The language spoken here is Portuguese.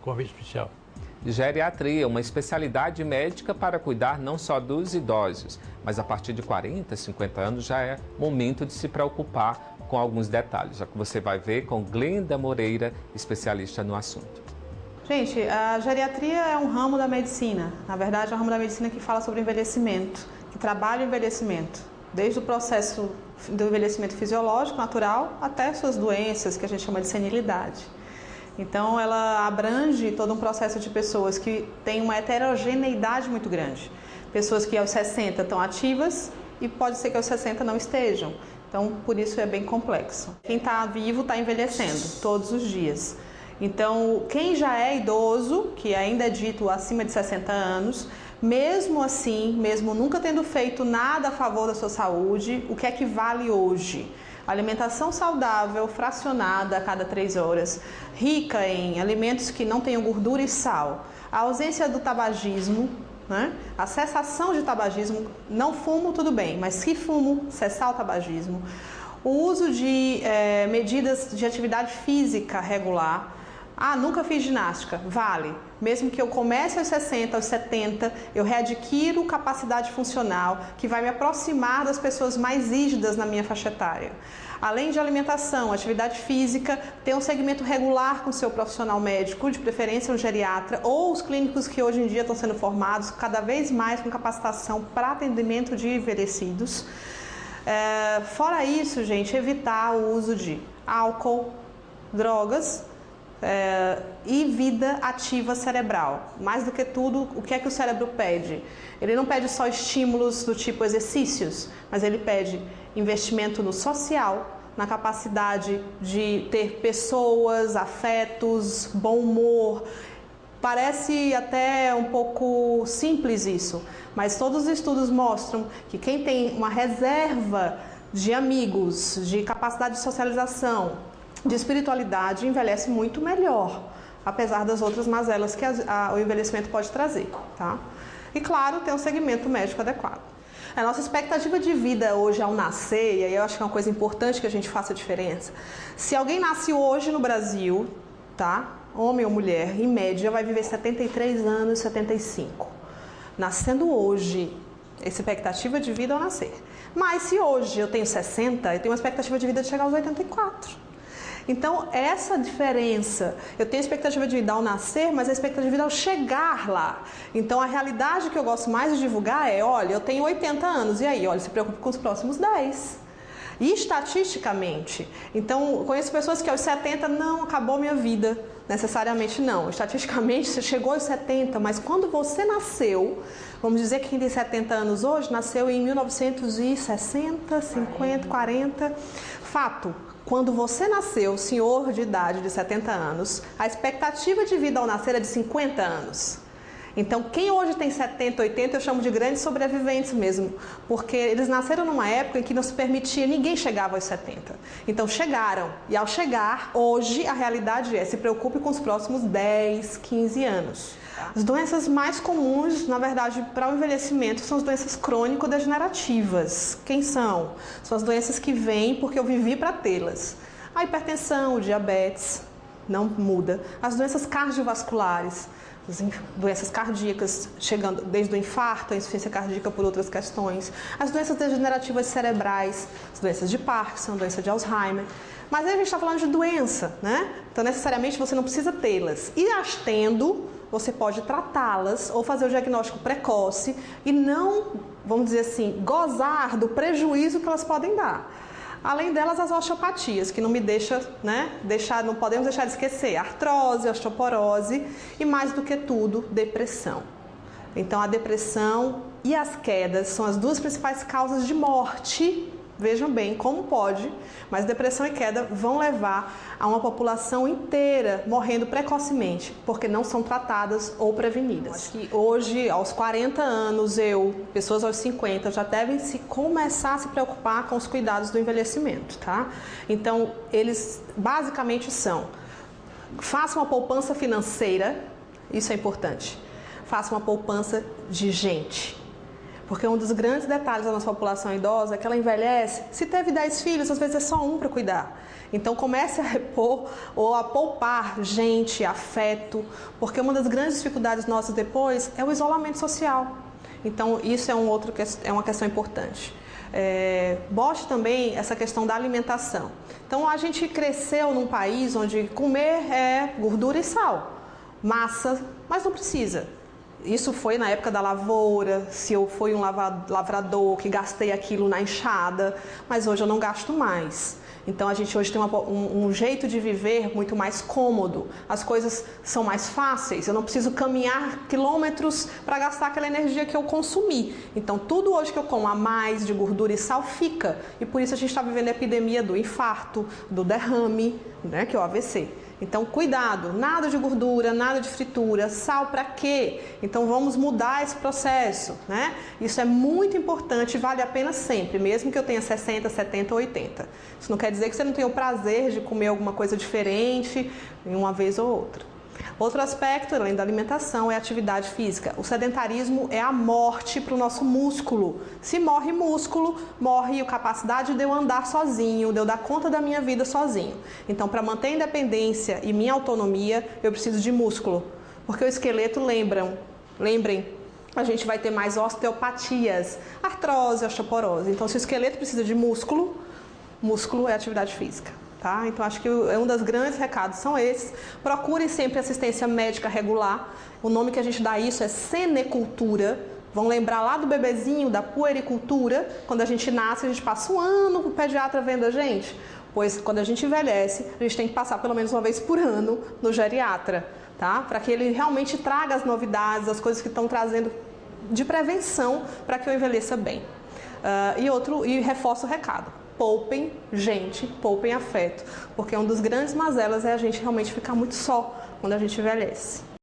Convite especial. Geriatria, uma especialidade médica para cuidar não só dos idosos, mas a partir de 40, 50 anos já é momento de se preocupar com alguns detalhes, já que você vai ver com Glenda Moreira, especialista no assunto. Gente, a geriatria é um ramo da medicina. Na verdade, é um ramo da medicina que fala sobre envelhecimento, que trabalha o envelhecimento, desde o processo do envelhecimento fisiológico, natural, até suas doenças, que a gente chama de senilidade. Então, ela abrange todo um processo de pessoas que têm uma heterogeneidade muito grande. Pessoas que aos 60 estão ativas e pode ser que aos 60 não estejam. Então, por isso é bem complexo. Quem está vivo está envelhecendo todos os dias. Então, quem já é idoso, que ainda é dito acima de 60 anos, mesmo assim, mesmo nunca tendo feito nada a favor da sua saúde, o que é que vale hoje? Alimentação saudável, fracionada a cada 3 horas, rica em alimentos que não tenham gordura e sal, a ausência do tabagismo, né? A cessação de tabagismo, não fumo, tudo bem, mas se fumo, cessar o tabagismo, o uso de medidas de atividade física regular. Ah, nunca fiz ginástica, vale. Mesmo que eu comece aos 60, aos 70, eu readquiro capacidade funcional que vai me aproximar das pessoas mais rígidas na minha faixa etária. Além de alimentação, atividade física, ter um segmento regular com o seu profissional médico, de preferência um geriatra, ou os clínicos que hoje em dia estão sendo formados cada vez mais com capacitação para atendimento de envelhecidos. Fora isso, gente, evitar o uso de álcool, drogas, e vida ativa cerebral. Mais do que tudo, o que é que o cérebro pede? Ele não pede só estímulos do tipo exercícios, mas ele pede investimento no social, na capacidade de ter pessoas, afetos, bom humor. Parece até um pouco simples isso, mas todos os estudos mostram que quem tem uma reserva de amigos, de capacidade de socialização, de espiritualidade, envelhece muito melhor, apesar das outras mazelas que o envelhecimento pode trazer, tá? E claro, tem um segmento médico adequado. A nossa expectativa de vida hoje ao nascer, e aí eu acho que é uma coisa importante que a gente faça a diferença, se alguém nasce hoje no Brasil, tá? Homem ou mulher, em média vai viver 73 anos, 75. Nascendo hoje, expectativa de vida ao nascer. Mas se hoje eu tenho 60, eu tenho uma expectativa de vida de chegar aos 84. Então, essa diferença, eu tenho a expectativa de vida ao nascer, mas a expectativa de vida ao chegar lá. Então, a realidade que eu gosto mais de divulgar é, olha, eu tenho 80 anos, e aí? Olha, se preocupe com os próximos 10. E estatisticamente, então, conheço pessoas que aos 70, não, acabou minha vida. Necessariamente não. Estatisticamente, você chegou aos 70, mas quando você nasceu, vamos dizer que quem tem 70 anos hoje, nasceu em 1960, 50, 40. Fato. Quando você nasceu, senhor de idade de 70 anos, a expectativa de vida ao nascer é de 50 anos. Então, quem hoje tem 70, 80, eu chamo de grandes sobreviventes mesmo, porque eles nasceram numa época em que não se permitia, ninguém chegava aos 70. Então, chegaram. E ao chegar, hoje, a realidade é, se preocupe com os próximos 10, 15 anos. As doenças mais comuns, na verdade, para o envelhecimento são as doenças crônico-degenerativas. Quem são? São as doenças que vêm porque eu vivi para tê-las. A hipertensão, o diabetes, não muda. As doenças cardiovasculares, as doenças cardíacas, chegando desde o infarto, a insuficiência cardíaca por outras questões. As doenças degenerativas cerebrais, as doenças de Parkinson, doença de Alzheimer. Mas aí a gente está falando de doença, né? Então, necessariamente, você não precisa tê-las. E as tendo, você pode tratá-las ou fazer o diagnóstico precoce e não, vamos dizer assim, gozar do prejuízo que elas podem dar. Além delas, as osteopatias, que não me deixa, né, não podemos deixar de esquecer, artrose, osteoporose e, mais do que tudo, depressão. Então, a depressão e as quedas são as duas principais causas de morte. Vejam bem como pode, mas depressão e queda vão levar a uma população inteira morrendo precocemente, porque não são tratadas ou prevenidas. Acho que hoje, aos 40 anos, pessoas aos 50, já devem começar a se preocupar com os cuidados do envelhecimento, tá? Então, eles basicamente são, faça uma poupança financeira, isso é importante, faça uma poupança de gente. Porque um dos grandes detalhes da nossa população idosa é que ela envelhece, se teve 10 filhos, às vezes é só um para cuidar. Então comece a repor ou a poupar gente, afeto, porque uma das grandes dificuldades nossas depois é o isolamento social. Então isso é uma questão importante. Bote também essa questão da alimentação. Então a gente cresceu num país onde comer é gordura e sal, massa, mas não precisa. Isso foi na época da lavoura, se eu fui um lavrador que gastei aquilo na enxada, mas hoje eu não gasto mais. Então a gente hoje tem um jeito de viver muito mais cômodo, as coisas são mais fáceis, eu não preciso caminhar quilômetros para gastar aquela energia que eu consumi. Então tudo hoje que eu como a mais de gordura e sal fica, e por isso a gente está vivendo a epidemia do infarto, do derrame, né, que é o AVC. Então, cuidado, nada de gordura, nada de fritura, sal para quê? Então, vamos mudar esse processo, né? Isso é muito importante e vale a pena sempre, mesmo que eu tenha 60, 70 ou 80. Isso não quer dizer que você não tenha o prazer de comer alguma coisa diferente em uma vez ou outra. Outro aspecto, além da alimentação, é a atividade física. O sedentarismo é a morte para o nosso músculo. Se morre músculo, morre a capacidade de eu andar sozinho, de eu dar conta da minha vida sozinho. Então, para manter a independência e minha autonomia, eu preciso de músculo. Porque o esqueleto, lembrem, a gente vai ter mais osteopatias, artrose, osteoporose. Então, se o esqueleto precisa de músculo, músculo é atividade física. Tá? Então, acho que um dos grandes recados são esses. Procure sempre assistência médica regular. O nome que a gente dá a isso é senecultura. Vão lembrar lá do bebezinho, da puericultura. Quando a gente nasce, a gente passa um ano, o pediatra vendo a gente. Pois, quando a gente envelhece, a gente tem que passar pelo menos uma vez por ano no geriatra. Tá? Para que ele realmente traga as novidades, as coisas que estão trazendo de prevenção para que eu envelheça bem. E reforço o recado. Poupem gente, poupem afeto, porque um dos grandes mazelas é a gente realmente ficar muito só quando a gente envelhece.